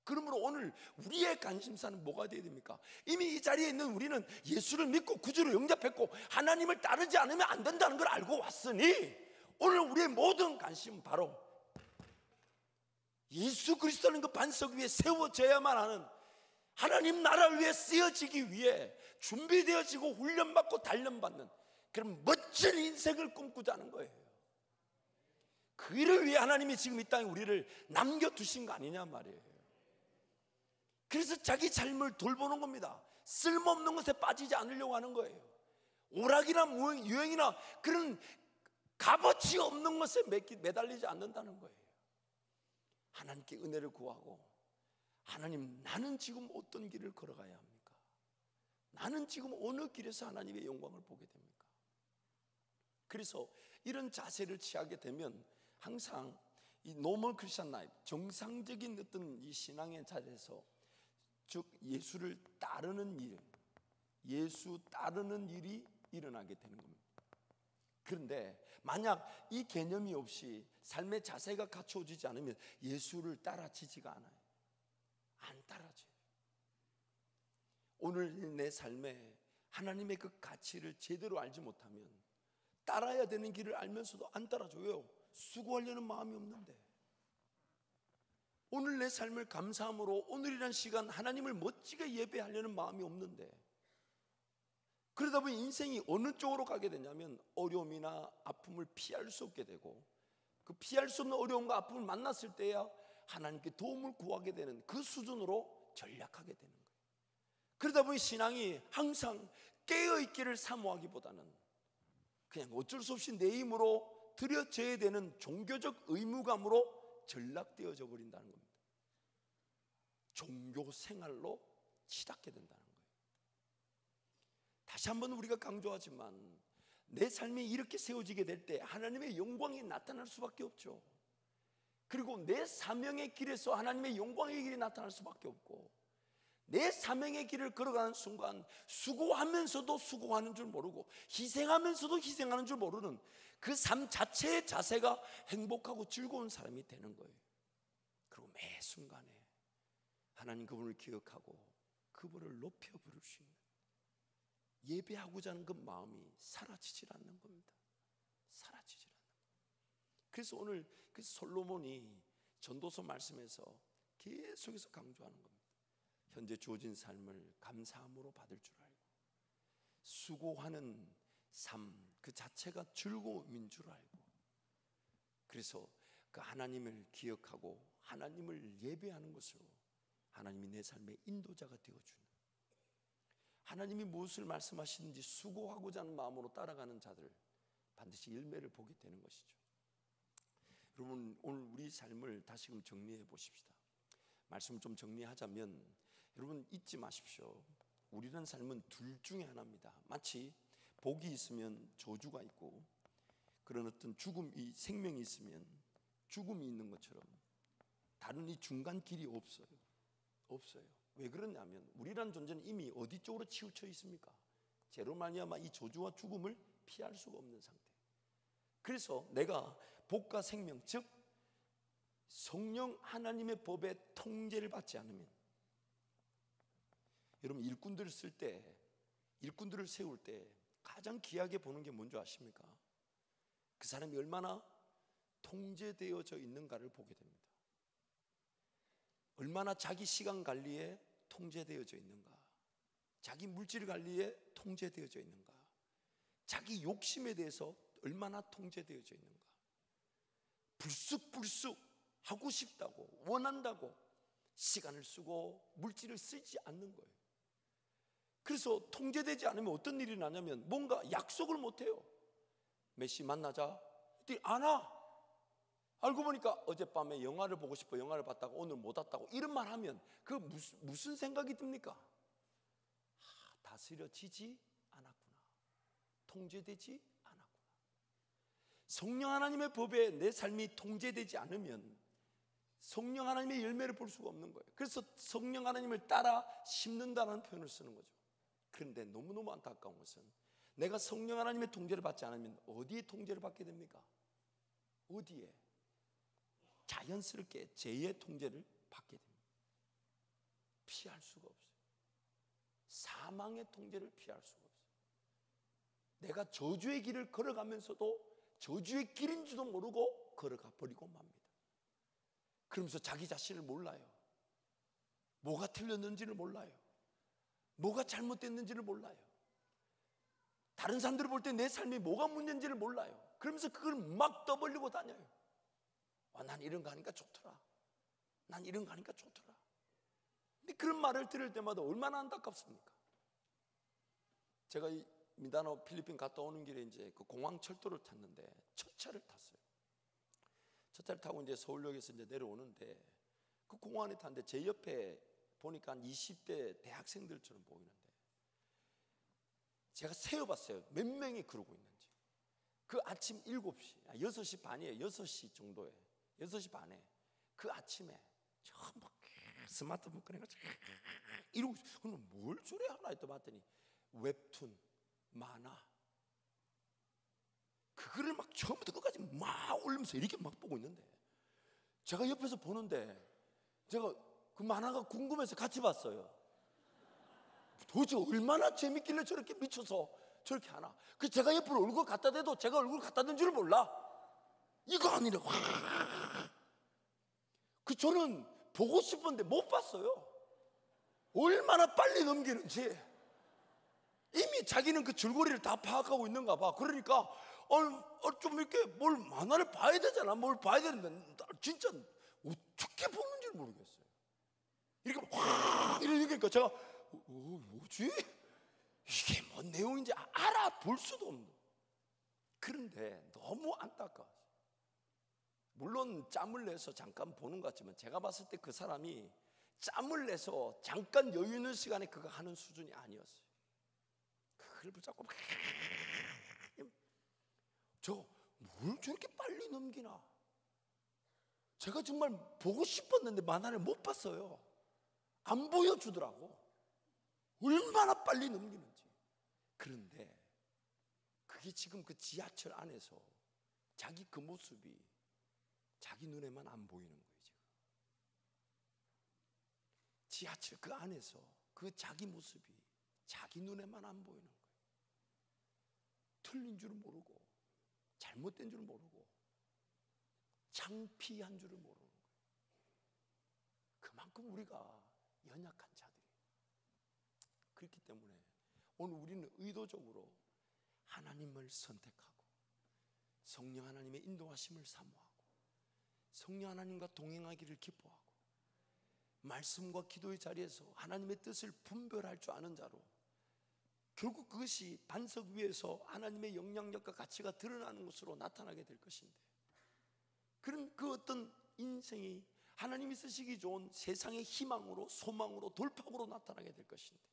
그러므로 오늘 우리의 관심사는 뭐가 되어야 됩니까? 이미 이 자리에 있는 우리는 예수를 믿고 구주로 영접했고 하나님을 따르지 않으면 안 된다는 걸 알고 왔으니 오늘 우리의 모든 관심은 바로 예수 그리스도는 그 반석 위에 세워져야만 하는 하나님 나라를 위해 쓰여지기 위해 준비되어지고 훈련받고 단련받는 그런 멋진 인생을 꿈꾸자는 거예요. 그 일을 위해 하나님이 지금 이 땅에 우리를 남겨두신 거 아니냐 말이에요. 그래서 자기 삶을 돌보는 겁니다. 쓸모없는 것에 빠지지 않으려고 하는 거예요. 오락이나 유행이나 그런 값어치 없는 것에 매달리지 않는다는 거예요. 하나님께 은혜를 구하고 하나님, 나는 지금 어떤 길을 걸어가야 합니까? 나는 지금 어느 길에서 하나님의 영광을 보게 됩니까? 그래서 이런 자세를 취하게 되면 항상 이 노멀 크리스천 라이프, 정상적인 어떤 이 신앙의 자리에서 즉 예수를 따르는 일, 예수 따르는 일이 일어나게 되는 겁니다. 그런데 만약 이 개념이 없이 삶의 자세가 갖춰지지 않으면 예수를 따라지지가 않아요. 안 따라져요. 오늘 내 삶에 하나님의 그 가치를 제대로 알지 못하면 따라야 되는 길을 알면서도 안 따라줘요. 수고하려는 마음이 없는데. 오늘 내 삶을 감사함으로 오늘이란 시간 하나님을 멋지게 예배하려는 마음이 없는데, 그러다 보니 인생이 어느 쪽으로 가게 되냐면 어려움이나 아픔을 피할 수 없게 되고, 그 피할 수 없는 어려움과 아픔을 만났을 때야 하나님께 도움을 구하게 되는 그 수준으로 전락하게 되는 거예요. 그러다 보니 신앙이 항상 깨어있기를 사모하기보다는 그냥 어쩔 수 없이 내 힘으로 드려져야 되는 종교적 의무감으로 전락되어져 버린다는 겁니다. 종교 생활로 치닫게 된다는 거예요. 다시 한번 우리가 강조하지만 내 삶이 이렇게 세워지게 될 때 하나님의 영광이 나타날 수밖에 없죠. 그리고 내 사명의 길에서 하나님의 영광의 길이 나타날 수밖에 없고, 내 사명의 길을 걸어가는 순간 수고하면서도 수고하는 줄 모르고 희생하면서도 희생하는 줄 모르는 그 삶 자체의 자세가 행복하고 즐거운 사람이 되는 거예요. 그리고 매 순간에 하나님 그분을 기억하고 그분을 높여 부를 수 있는, 예배하고자 하는 그 마음이 사라지질 않는 겁니다. 사라지질 않는 거예요. 그래서 오늘 그 솔로몬이 전도서 말씀에서 계속해서 강조하는 겁니다. 현재 주어진 삶을 감사함으로 받을 줄 알고 수고하는 삶 그 자체가 즐거움인 줄 알고, 그래서 그 하나님을 기억하고 하나님을 예배하는 것으로 하나님이 내 삶의 인도자가 되어주는, 하나님이 무엇을 말씀하시는지 수고하고자 하는 마음으로 따라가는 자들 반드시 열매를 보게 되는 것이죠. 여러분, 오늘 우리 삶을 다시금 정리해 보십시다. 말씀을 좀 정리하자면, 여러분 잊지 마십시오. 우리는 삶은 둘 중에 하나입니다. 마치 복이 있으면 저주가 있고 그런 어떤 죽음이, 생명이 있으면 죽음이 있는 것처럼 다른 이 중간 길이 없어요. 없어요. 왜 그러냐면 우리란 존재는 이미 어디 쪽으로 치우쳐 있습니까? 죄로 말미암아 이 저주와 죽음을 피할 수가 없는 상태. 그래서 내가 복과 생명, 즉 성령 하나님의 법의 통제를 받지 않으면, 여러분 일꾼들을 쓸 때, 일꾼들을 세울 때 가장 귀하게 보는 게 뭔지 아십니까? 그 사람이 얼마나 통제되어져 있는가를 보게 됩니다. 얼마나 자기 시간 관리에 통제되어져 있는가, 자기 물질 관리에 통제되어져 있는가, 자기 욕심에 대해서 얼마나 통제되어져 있는가. 불쑥불쑥 하고 싶다고 원한다고 시간을 쓰고 물질을 쓰지 않는 거예요. 그래서 통제되지 않으면 어떤 일이 나냐면 뭔가 약속을 못해요. 몇 시 만나자. 안 와. 알고 보니까 어젯밤에 영화를 보고 싶어 영화를 봤다가 오늘 못 왔다고 이런 말 하면 그 무슨 생각이 듭니까? 다스려지지 않았구나. 통제되지 않았구나. 성령 하나님의 법에 내 삶이 통제되지 않으면 성령 하나님의 열매를 볼 수가 없는 거예요. 그래서 성령 하나님을 따라 심는다는 표현을 쓰는 거죠. 그런데 너무너무 안타까운 것은 내가 성령 하나님의 통제를 받지 않으면 어디에 통제를 받게 됩니까? 어디에? 자연스럽게 죄의 통제를 받게 됩니다. 피할 수가 없어요. 사망의 통제를 피할 수가 없어요. 내가 저주의 길을 걸어가면서도 저주의 길인지도 모르고 걸어가 버리고 맙니다. 그러면서 자기 자신을 몰라요. 뭐가 틀렸는지를 몰라요. 뭐가 잘못됐는지를 몰라요. 다른 사람들을 볼 때 내 삶이 뭐가 문제인지를 몰라요. 그러면서 그걸 막 떠벌리고 다녀요. 난 이런 거 하니까 좋더라. 난 이런 거 하니까 좋더라. 근데 그런 말을 들을 때마다 얼마나 안타깝습니까? 제가 이 미나노 필리핀 갔다 오는 길에 이제 그 공항 철도를 탔는데 첫 차를 탔어요. 첫 차를 타고 이제 서울역에서 이제 내려오는데 그 공항에 탔는데 제 옆에 보니까 한 20대 대학생들처럼 보이는데 제가 세어봤어요. 몇 명이 그러고 있는지. 그 아침 7시, 6시 반이에요. 6시 정도에 6시 반에 그 아침에 전부 스마트폰 꺼내가지고 이러고 있어요. 뭘 저래 하나 했다 봤더니 웹툰, 만화 그거를 막 처음부터 끝까지 막 올리면서 이렇게 막 보고 있는데 제가 옆에서 보는데 제가 그 만화가 궁금해서 같이 봤어요. 도대체 얼마나 재밌길래 저렇게 미쳐서 저렇게 하나. 그 제가 옆으로 얼굴 갖다 대도 제가 얼굴 갖다 댄 줄 몰라. 이거 아니라 그 저는 보고 싶은데 못 봤어요. 얼마나 빨리 넘기는지. 이미 자기는 그 줄거리를 다 파악하고 있는가 봐. 그러니까 좀 이렇게 뭘 만화를 봐야 되잖아. 뭘 봐야 되는데 진짜 어떻게 보는지 모르겠어요. 이렇게 확 이러니까 제가 뭐지? 이게 뭔 내용인지 알아볼 수도 없는. 그런데 너무 안타까워요. 물론 짬을 내서 잠깐 보는 것 같지만 제가 봤을 때 그 사람이 짬을 내서 잠깐 여유 있는 시간에 그거 하는 수준이 아니었어요. 그걸 붙잡고 뭘 저렇게 빨리 넘기나. 제가 정말 보고 싶었는데 만화를 못 봤어요. 안 보여주더라고. 얼마나 빨리 넘기는지. 그런데 그게 지금 그 지하철 안에서 자기 그 모습이 자기 눈에만 안 보이는 거예요. 지금 지하철 그 안에서 그 자기 모습이 자기 눈에만 안 보이는 거예요. 틀린 줄 모르고 잘못된 줄 모르고 창피한 줄을 모르는 거예요. 그만큼 우리가 연약한 자들이에요. 그렇기 때문에 오늘 우리는 의도적으로 하나님을 선택하고 성령 하나님의 인도하심을 사모하고 성령 하나님과 동행하기를 기뻐하고 말씀과 기도의 자리에서 하나님의 뜻을 분별할 줄 아는 자로 결국 그것이 반석 위에서 하나님의 영향력과 가치가 드러나는 것으로 나타나게 될 것인데, 그런 그 어떤 인생이 하나님이 쓰시기 좋은 세상의 희망으로 소망으로 돌파구로 나타나게 될 것인데,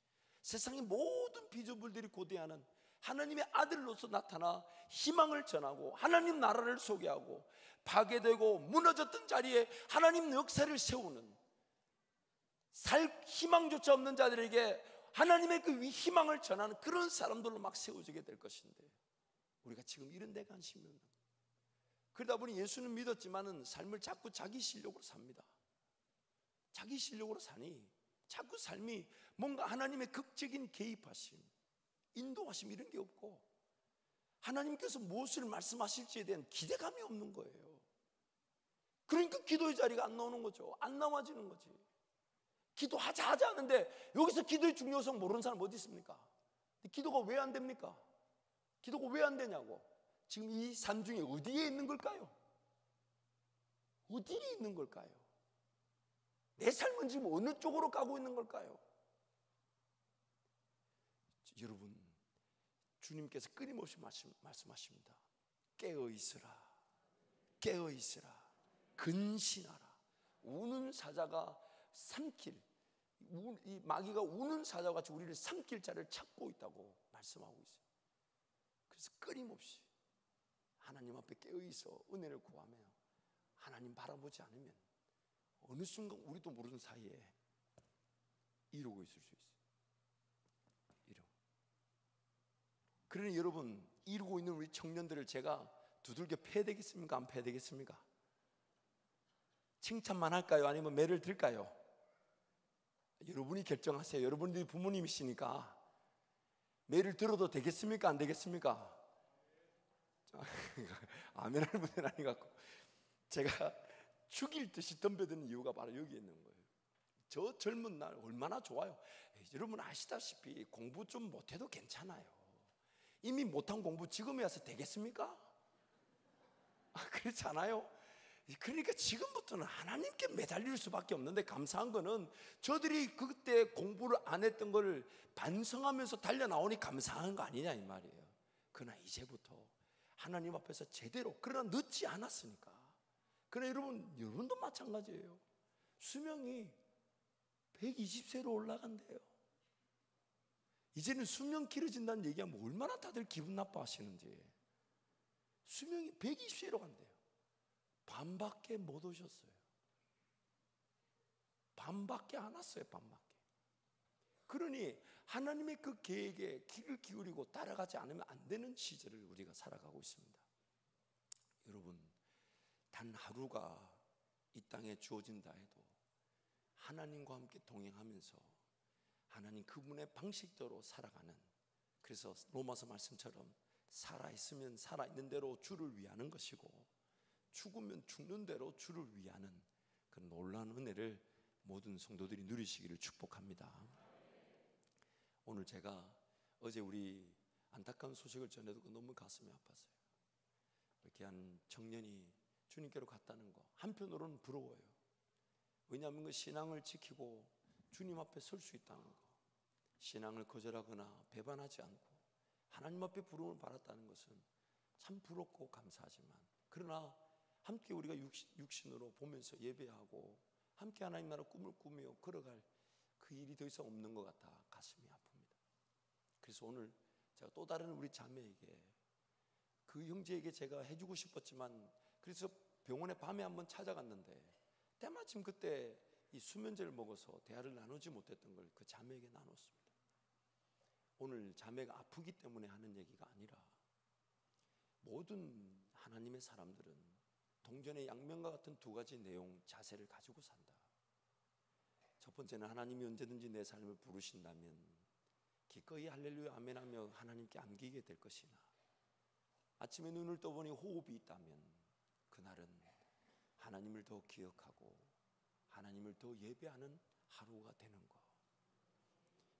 세상의 모든 비전불들이 고대하는 하나님의 아들로서 나타나 희망을 전하고 하나님 나라를 소개하고 파괴되고 무너졌던 자리에 하나님 역사를 세우는 살 희망조차 없는 자들에게 하나님의 그 희망을 전하는 그런 사람들로 막 세워지게 될 것인데, 우리가 지금 이런 데 관심이 없는 거예요. 그러다 보니 예수는 믿었지만은 삶을 자꾸 자기 실력으로 삽니다. 자기 실력으로 사니 자꾸 삶이 뭔가 하나님의 극적인 개입하심, 인도하심 이런 게 없고 하나님께서 무엇을 말씀하실지에 대한 기대감이 없는 거예요. 그러니까 기도의 자리가 안 나오는 거죠. 안 나와지는 거지. 기도하자 하는데 여기서 기도의 중요성 모르는 사람 어디 있습니까? 기도가 왜 안 됩니까? 기도가 왜 안 되냐고. 지금 이 삶 중에 어디에 있는 걸까요? 어디에 있는 걸까요? 내 삶은 지금 어느 쪽으로 가고 있는 걸까요? 여러분, 주님께서 끊임없이 말씀하십니다. 깨어 있으라, 깨어 있으라. 근신하라. 우는 사자가 삼킬, 이 마귀가 우는 사자와 같이 우리를 삼킬 자를 찾고 있다고 말씀하고 있어요. 그래서 끊임없이 하나님 앞에 깨어있어 은혜를 구하며 하나님 바라보지 않으면 어느 순간 우리도 모르는 사이에 이러고 있을 수 있어요. 그러니 여러분, 이루고 있는 우리 청년들을 제가 두들겨 패야 되겠습니까? 안 패야 되겠습니까? 칭찬만 할까요? 아니면 매를 들까요? 여러분이 결정하세요. 여러분들이 부모님이시니까 매를 들어도 되겠습니까? 안 되겠습니까? 아멘 하는 분은 아닌 것 같고, 제가 죽일 듯이 덤벼드는 이유가 바로 여기 있는 거예요. 저 젊은 날 얼마나 좋아요. 여러분 아시다시피 공부 좀 못해도 괜찮아요. 이미 못한 공부 지금에 와서 되겠습니까? 그렇지 않아요? 그러니까 지금부터는 하나님께 매달릴 수밖에 없는데, 감사한 거는 저들이 그때 공부를 안 했던 걸 반성하면서 달려나오니 감사한 거 아니냐 이 말이에요. 그러나 이제부터 하나님 앞에서 제대로, 그러나 늦지 않았으니까. 그러나 여러분도 마찬가지예요. 수명이 120세로 올라간대요. 이제는 수명 길어진다는 얘기하면 얼마나 다들 기분 나빠하시는지. 수명이 120세로 간대요. 반밖에 못 오셨어요. 반밖에 안 왔어요. 반밖에. 그러니 하나님의 그 계획에 귀를 기울이고 따라가지 않으면 안 되는 시절을 우리가 살아가고 있습니다. 여러분, 단 하루가 이 땅에 주어진다 해도 하나님과 함께 동행하면서 하나님 그분의 방식대로 살아가는, 그래서 로마서 말씀처럼 살아있으면 살아있는 대로 주를 위하는 것이고 죽으면 죽는 대로 주를 위하는 그 놀라운 은혜를 모든 성도들이 누리시기를 축복합니다. 오늘 제가 어제 우리 안타까운 소식을 전해듣고 너무 가슴이 아팠어요. 이렇게 한 청년이 주님께로 갔다는 거 한편으로는 부러워요. 왜냐하면 그 신앙을 지키고 주님 앞에 설 수 있다는 거, 신앙을 거절하거나 배반하지 않고 하나님 앞에 부름을 받았다는 것은 참 부럽고 감사하지만, 그러나 함께 우리가 육신으로 보면서 예배하고 함께 하나님 나라 꿈을 꾸며 걸어갈 그 일이 더 이상 없는 것 같아 가슴이 아픕니다. 그래서 오늘 제가 또 다른 우리 자매에게, 그 형제에게 제가 해주고 싶었지만, 그래서 병원에 밤에 한번 찾아갔는데 때마침 그때 이 수면제를 먹어서 대화를 나누지 못했던 걸 그 자매에게 나눴습니다. 오늘 자매가 아프기 때문에 하는 얘기가 아니라, 모든 하나님의 사람들은 동전의 양면과 같은 두 가지 내용, 자세를 가지고 산다. 첫 번째는 하나님이 언제든지 내 삶을 부르신다면 기꺼이 할렐루야 아멘하며 하나님께 안기게 될 것이나, 아침에 눈을 떠보니 호흡이 있다면 그날은 하나님을 더 기억하고 하나님을 더 예배하는 하루가 되는 것.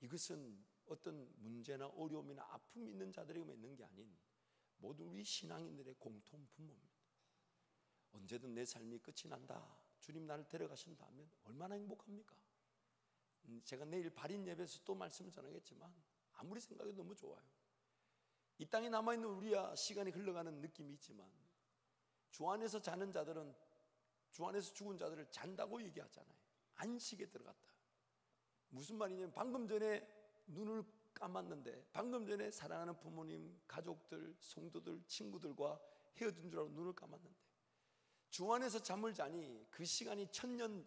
이것은 어떤 문제나 어려움이나 아픔이 있는 자들에게만 있는 게 아닌 모든 우리 신앙인들의 공통 분모입니다. 언제든 내 삶이 끝이 난다, 주님 나를 데려가신다면 얼마나 행복합니까? 제가 내일 발인 예배에서 또 말씀을 전하겠지만 아무리 생각해도 너무 좋아요. 이 땅에 남아있는 우리야 시간이 흘러가는 느낌이 있지만, 주 안에서 자는 자들은, 주 안에서 죽은 자들을 잔다고 얘기하잖아요. 안식에 들어갔다. 무슨 말이냐면, 방금 전에 눈을 감았는데, 방금 전에 사랑하는 부모님, 가족들, 성도들, 친구들과 헤어진 줄 알고 눈을 감았는데 주 안에서 잠을 자니 그 시간이 1000년,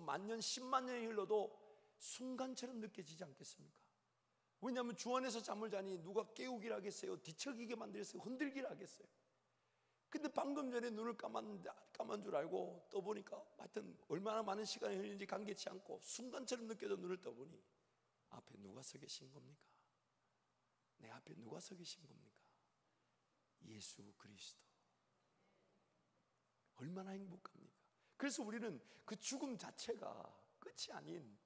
만년, 10만 년이 흘러도 순간처럼 느껴지지 않겠습니까? 왜냐하면 주 안에서 잠을 자니 누가 깨우기를 하겠어요? 뒤척이게 만들겠어요? 흔들기를 하겠어요? 근데 방금 전에 눈을 감은 줄 알고 떠보니까 하여튼 얼마나 많은 시간이 흘린지 감개치 않고 순간처럼 느껴져 눈을 떠보니 앞에 누가 서 계신 겁니까? 내 앞에 누가 서 계신 겁니까? 예수 그리스도. 얼마나 행복합니까? 그래서 우리는 그 죽음 자체가 끝이 아닌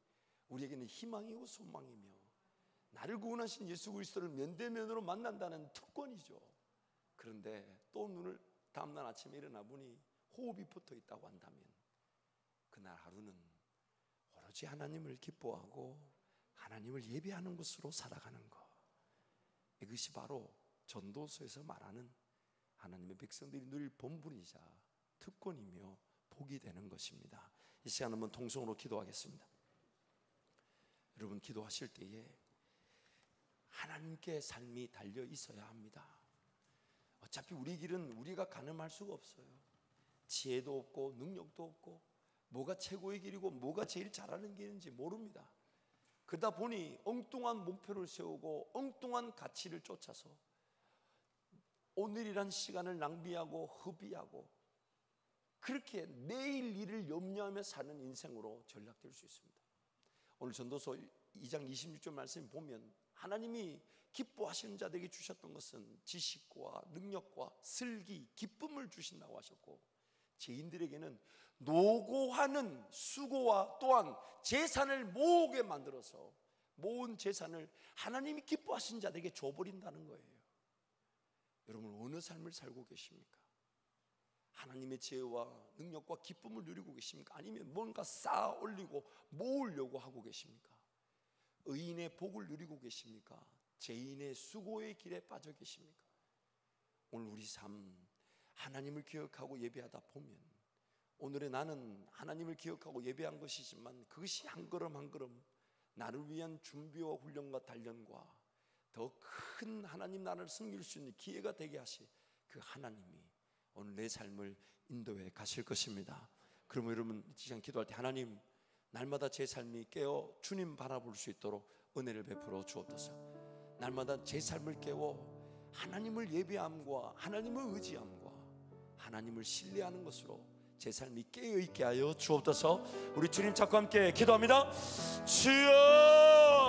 우리에게는 희망이고 소망이며, 나를 구원하신 예수 그리스도를 면대면으로 만난다는 특권이죠. 그런데 또 눈을 다음날 아침에 일어나 보니 호흡이 붙어 있다고 한다면 그날 하루는 오로지 하나님을 기뻐하고 하나님을 예배하는 것으로 살아가는 것. 이것이 바로 전도서에서 말하는 하나님의 백성들이 누릴 본분이자 특권이며 복이 되는 것입니다. 이 시간 한번 통성으로 기도하겠습니다. 여러분, 기도하실 때에 하나님께 삶이 달려 있어야 합니다. 어차피 우리 길은 우리가 가늠할 수가 없어요. 지혜도 없고 능력도 없고 뭐가 최고의 길이고 뭐가 제일 잘하는 길인지 모릅니다. 그러다 보니 엉뚱한 목표를 세우고 엉뚱한 가치를 쫓아서 오늘이란 시간을 낭비하고 허비하고 그렇게 내일 일을 염려하며 사는 인생으로 전락될 수 있습니다. 오늘 전도서 2장 26절 말씀 보면 하나님이 기뻐하시는 자들에게 주셨던 것은 지식과 능력과 슬기, 기쁨을 주신다고 하셨고, 죄인들에게는 노고하는 수고와 또한 재산을 모으게 만들어서 모은 재산을 하나님이 기뻐하시는 자들에게 줘버린다는 거예요. 여러분, 어느 삶을 살고 계십니까? 하나님의 지혜와 능력과 기쁨을 누리고 계십니까? 아니면 뭔가 쌓아 올리고 모으려고 하고 계십니까? 의인의 복을 누리고 계십니까? 죄인의 수고의 길에 빠져 계십니까? 오늘 우리 삶, 하나님을 기억하고 예배하다 보면 오늘의 나는 하나님을 기억하고 예배한 것이지만 그것이 한 걸음 한 걸음 나를 위한 준비와 훈련과 단련과 더 큰 하나님 나라를 섬길 수 있는 기회가 되게 하시 그 하나님이 오늘 내 삶을 인도해 가실 것입니다. 그러면 여러분, 이 시간 기도할 때 하나님, 날마다 제 삶이 깨어 주님 바라볼 수 있도록 은혜를 베풀어 주옵소서. 날마다 제 삶을 깨워 하나님을 예배함과 하나님을 의지함과 하나님을 신뢰하는 것으로 제 삶이 깨어있게 하여 주옵소서. 우리 주님 찾고 함께 기도합니다. 주여!